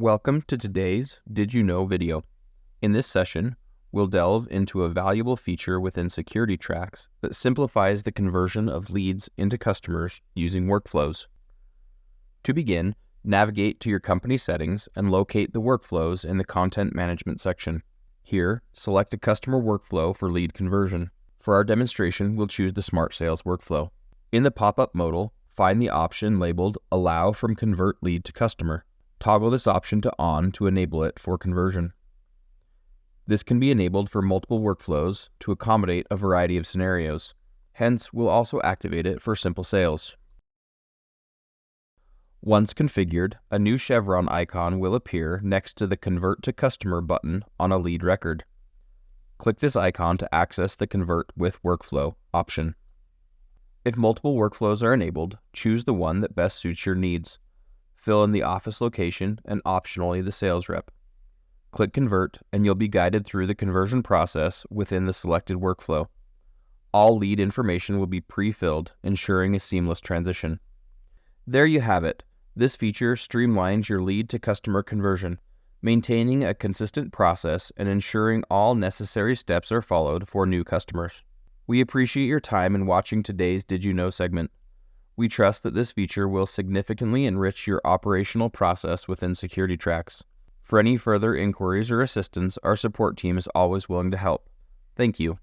Welcome to today's Did You Know video. In this session, we'll delve into a valuable feature within SecurityTrax that simplifies the conversion of leads into customers using workflows. To begin, navigate to your company settings and locate the workflows in the Content Management section. Here, select a customer workflow for lead conversion. For our demonstration, we'll choose the Smart Sales workflow. In the pop-up modal, find the option labeled Allow from Convert Lead to Customer. Toggle this option to On to enable it for conversion. This can be enabled for multiple workflows to accommodate a variety of scenarios. Hence, we'll also activate it for simple sales. Once configured, a new chevron icon will appear next to the Convert to Customer button on a lead record. Click this icon to access the Convert with Workflow option. If multiple workflows are enabled, choose the one that best suits your needs. Fill in the office location and optionally the sales rep. Click Convert and you'll be guided through the conversion process within the selected workflow. All lead information will be pre-filled, ensuring a seamless transition. There you have it. This feature streamlines your lead to customer conversion, maintaining a consistent process and ensuring all necessary steps are followed for new customers. We appreciate your time in watching today's Did You Know segment. We trust that this feature will significantly enrich your operational process within SecurityTrax. For any further inquiries or assistance, our support team is always willing to help. Thank you.